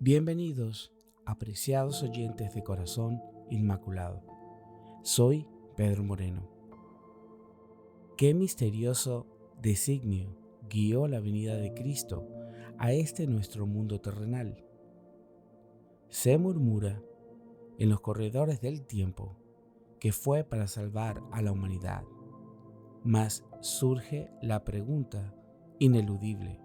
Bienvenidos, apreciados oyentes de Corazón Inmaculado. Soy Pedro Moreno. Qué misterioso designio guió la venida de Cristo a este nuestro mundo terrenal. Se murmura en los corredores del tiempo que fue para salvar a la humanidad, mas surge la pregunta ineludible: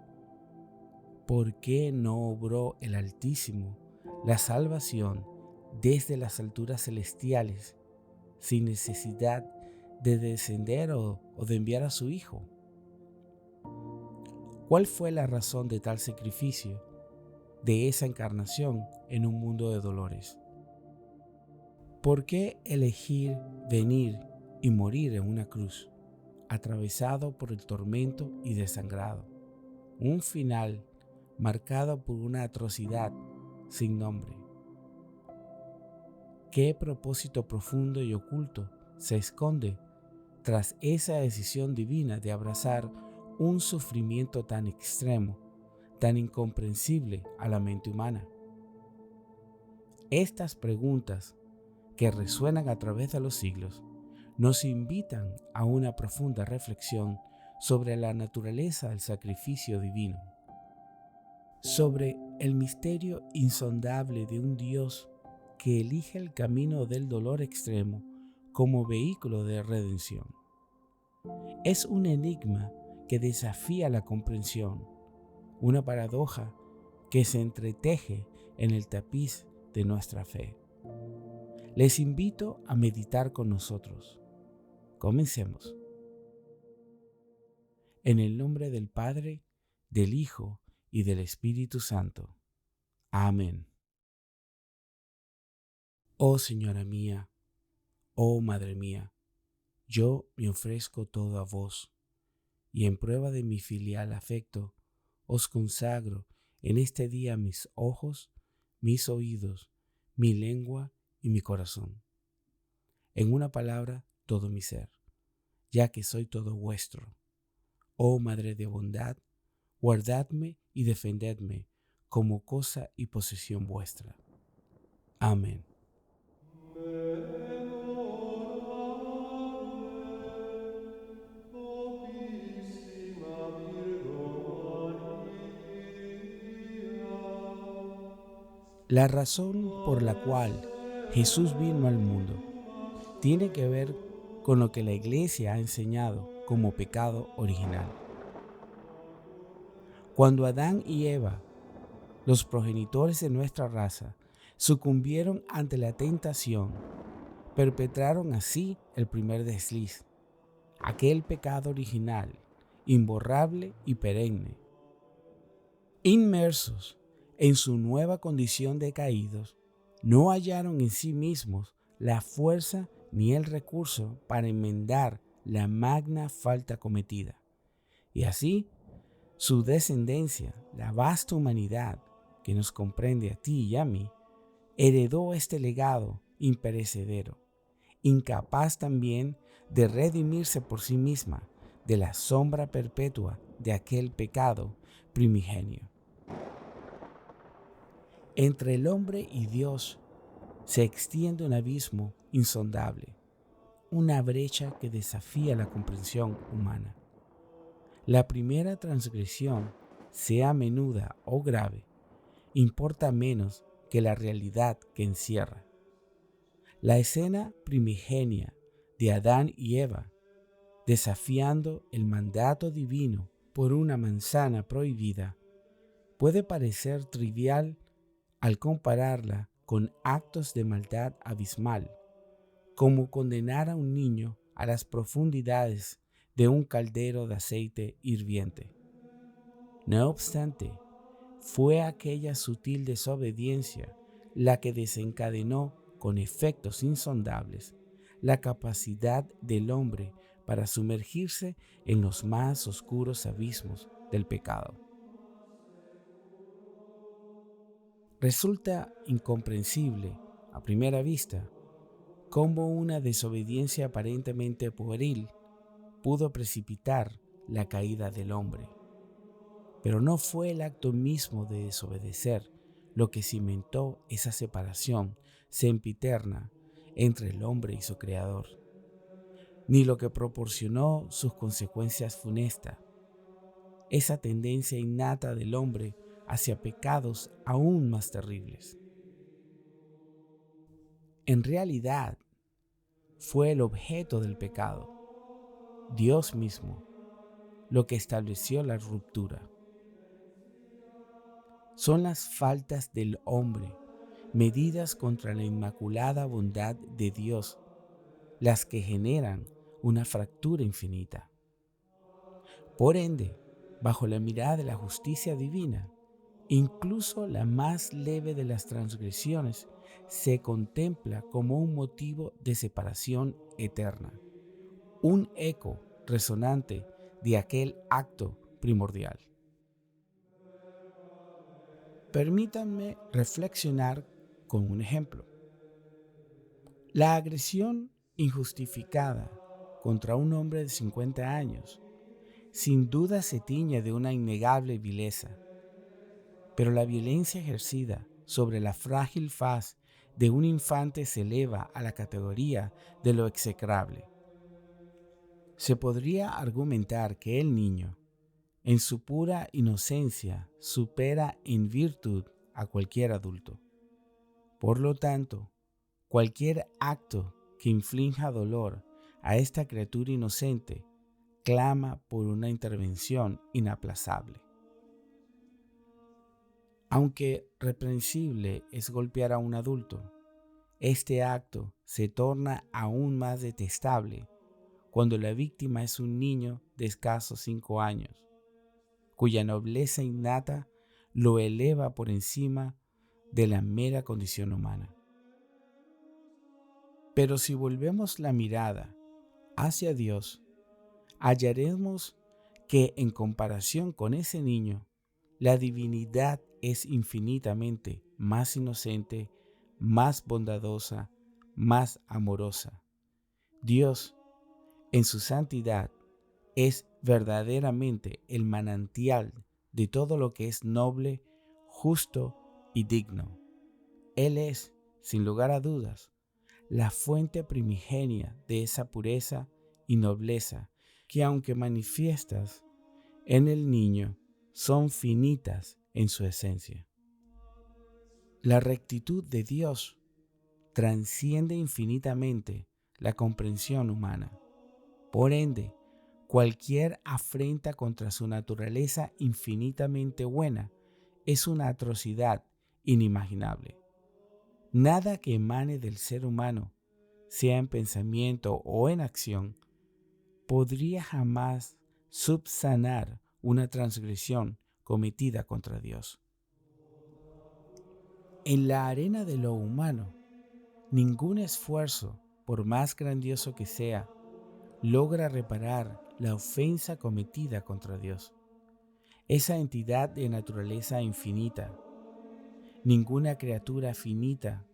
¿por qué no obró el Altísimo la salvación desde las alturas celestiales sin necesidad de descender o de enviar a su Hijo? ¿Cuál fue la razón de tal sacrificio, de esa encarnación en un mundo de dolores? ¿Por qué elegir venir y morir en una cruz, atravesado por el tormento y desangrado? Un final marcado por una atrocidad sin nombre. ¿Qué propósito profundo y oculto se esconde tras esa decisión divina de abrazar un sufrimiento tan extremo, tan incomprensible a la mente humana? Estas preguntas, que resuenan a través de los siglos, nos invitan a una profunda reflexión sobre la naturaleza del sacrificio divino, sobre el misterio insondable de un Dios que elige el camino del dolor extremo como vehículo de redención. Es un enigma que desafía la comprensión, una paradoja que se entreteje en el tapiz de nuestra fe. Les invito a meditar con nosotros. Comencemos. En el nombre del Padre, del Hijo y del Espíritu Santo. Amén. Oh Señora mía, oh Madre mía, yo me ofrezco todo a vos, y en prueba de mi filial afecto, os consagro en este día mis ojos, mis oídos, mi lengua y mi corazón. En una palabra, todo mi ser, ya que soy todo vuestro. Oh Madre de bondad, guardadme y defendedme como cosa y posesión vuestra. Amén. La razón por la cual Jesús vino al mundo tiene que ver con lo que la Iglesia ha enseñado como pecado original. Cuando Adán y Eva, los progenitores de nuestra raza, sucumbieron ante la tentación, perpetraron así el primer desliz, aquel pecado original, imborrable y perenne. Inmersos en su nueva condición de caídos, no hallaron en sí mismos la fuerza ni el recurso para enmendar la magna falta cometida. Y así, su descendencia, la vasta humanidad que nos comprende a ti y a mí, heredó este legado imperecedero, incapaz también de redimirse por sí misma de la sombra perpetua de aquel pecado primigenio. Entre el hombre y Dios se extiende un abismo insondable, una brecha que desafía la comprensión humana. La primera transgresión, sea menuda o grave, importa menos que la realidad que encierra. La escena primigenia de Adán y Eva, desafiando el mandato divino por una manzana prohibida, puede parecer trivial al compararla con actos de maldad abismal, como condenar a un niño a las profundidades de un caldero de aceite hirviente. No obstante, fue aquella sutil desobediencia la que desencadenó con efectos insondables la capacidad del hombre para sumergirse en los más oscuros abismos del pecado. Resulta incomprensible, a primera vista, cómo una desobediencia aparentemente pueril pudo precipitar la caída del hombre. Pero no fue el acto mismo de desobedecer lo que cimentó esa separación sempiterna entre el hombre y su creador, ni lo que proporcionó sus consecuencias funestas, esa tendencia innata del hombre hacia pecados aún más terribles. En realidad, fue el objeto del pecado, Dios mismo, lo que estableció la ruptura. Son las faltas del hombre, medidas contra la inmaculada bondad de Dios, las que generan una fractura infinita. Por ende, bajo la mirada de la justicia divina, incluso la más leve de las transgresiones se contempla como un motivo de separación eterna, un eco resonante de aquel acto primordial. Permítanme reflexionar con un ejemplo. La agresión injustificada contra un hombre de 50 años sin duda se tiñe de una innegable vileza, pero la violencia ejercida sobre la frágil faz de un infante se eleva a la categoría de lo execrable. Se podría argumentar que el niño, en su pura inocencia, supera en virtud a cualquier adulto. Por lo tanto, cualquier acto que inflinja dolor a esta criatura inocente clama por una intervención inaplazable. Aunque reprensible es golpear a un adulto, este acto se torna aún más detestable cuando la víctima es un niño de escasos 5 años, cuya nobleza innata lo eleva por encima de la mera condición humana. Pero si volvemos la mirada hacia Dios, hallaremos que en comparación con ese niño, la divinidad es infinitamente más inocente, más bondadosa, más amorosa. Dios, en su santidad, es verdaderamente el manantial de todo lo que es noble, justo y digno. Él es, sin lugar a dudas, la fuente primigenia de esa pureza y nobleza que, aunque manifiestas en el niño, son finitas en su esencia. La rectitud de Dios transciende infinitamente la comprensión humana. Por ende, cualquier afrenta contra su naturaleza infinitamente buena es una atrocidad inimaginable. Nada que emane del ser humano, sea en pensamiento o en acción, podría jamás subsanar una transgresión cometida contra Dios. En la arena de lo humano, ningún esfuerzo, por más grandioso que sea, logra reparar la ofensa cometida contra Dios, esa entidad de naturaleza infinita. Ninguna criatura finita,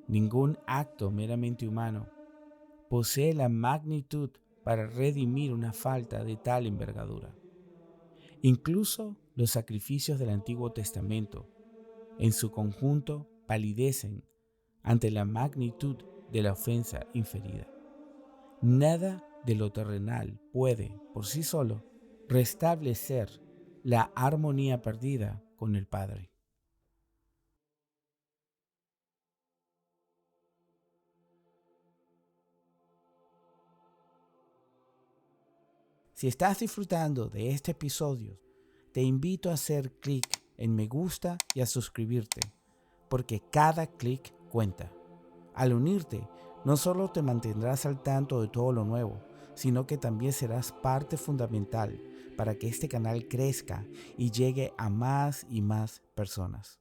ningún acto meramente humano posee la magnitud para redimir una falta de tal envergadura. Incluso los sacrificios del Antiguo Testamento, en su conjunto, palidecen ante la magnitud de la ofensa inferida. Nada de lo terrenal puede, por sí solo, restablecer la armonía perdida con el Padre. Si estás disfrutando de este episodio, te invito a hacer clic en me gusta y a suscribirte, porque cada clic cuenta. Al unirte, no solo te mantendrás al tanto de todo lo nuevo, sino que también serás parte fundamental para que este canal crezca y llegue a más y más personas.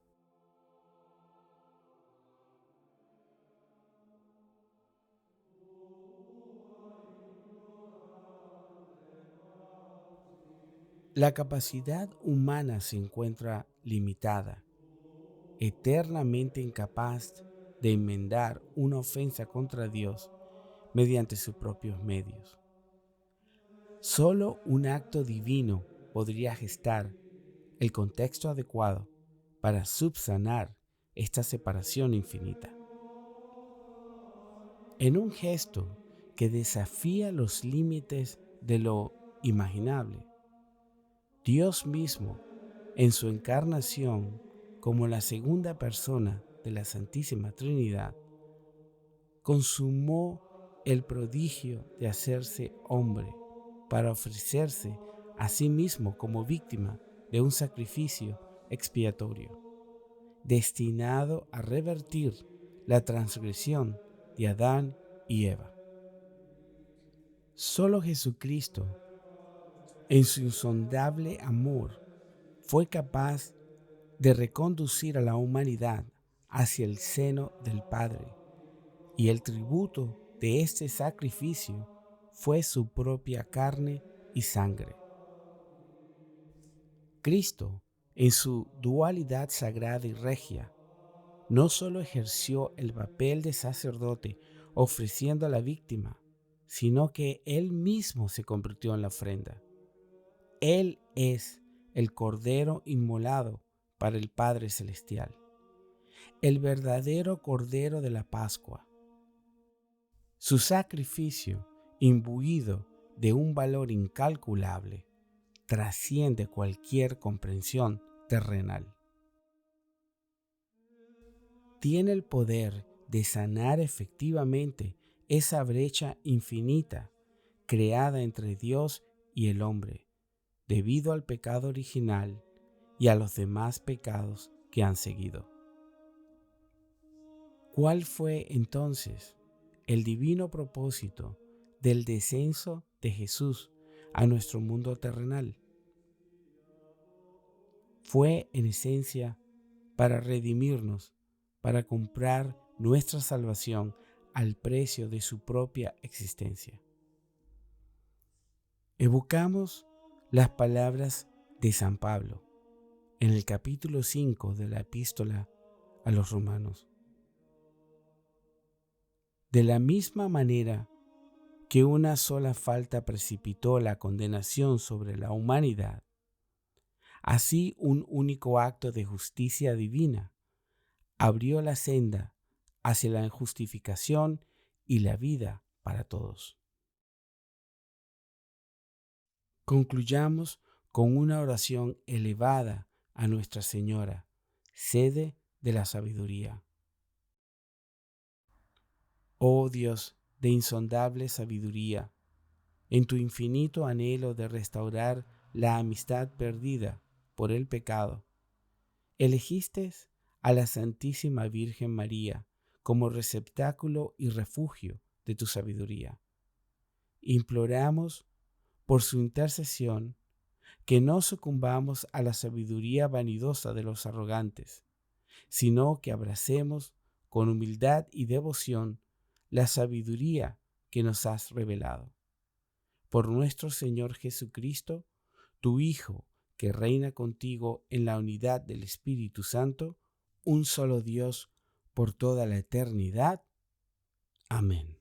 La capacidad humana se encuentra limitada, eternamente incapaz de enmendar una ofensa contra Dios mediante sus propios medios. Solo un acto divino podría gestar el contexto adecuado para subsanar esta separación infinita. En un gesto que desafía los límites de lo imaginable, Dios mismo, en su encarnación como la segunda persona de la Santísima Trinidad, consumó el prodigio de hacerse hombre para ofrecerse a sí mismo como víctima de un sacrificio expiatorio, destinado a revertir la transgresión de Adán y Eva. Solo Jesucristo, en su insondable amor, fue capaz de reconducir a la humanidad hacia el seno del Padre, y el tributo de este sacrificio fue su propia carne y sangre. Cristo, en su dualidad sagrada y regia, no solo ejerció el papel de sacerdote ofreciendo a la víctima, sino que Él mismo se convirtió en la ofrenda. Él es el Cordero inmolado para el Padre Celestial, el verdadero Cordero de la Pascua. Su sacrificio, imbuido de un valor incalculable, trasciende cualquier comprensión terrenal. Tiene el poder de sanar efectivamente esa brecha infinita creada entre Dios y el hombre, debido al pecado original y a los demás pecados que han seguido. ¿Cuál fue entonces el divino propósito del descenso de Jesús a nuestro mundo terrenal? Fue en esencia para redimirnos, para comprar nuestra salvación al precio de su propia existencia. Evocamos las palabras de San Pablo en el capítulo 5 de la epístola a los Romanos. De la misma manera que una sola falta precipitó la condenación sobre la humanidad, así un único acto de justicia divina abrió la senda hacia la justificación y la vida para todos. Concluyamos con una oración elevada a Nuestra Señora, sede de la sabiduría. Oh Dios de insondable sabiduría, en tu infinito anhelo de restaurar la amistad perdida por el pecado, elegiste a la Santísima Virgen María como receptáculo y refugio de tu sabiduría. Imploramos por su intercesión que no sucumbamos a la sabiduría vanidosa de los arrogantes, sino que abracemos con humildad y devoción la sabiduría que nos has revelado. Por nuestro Señor Jesucristo, tu Hijo, que reina contigo en la unidad del Espíritu Santo, un solo Dios por toda la eternidad. Amén.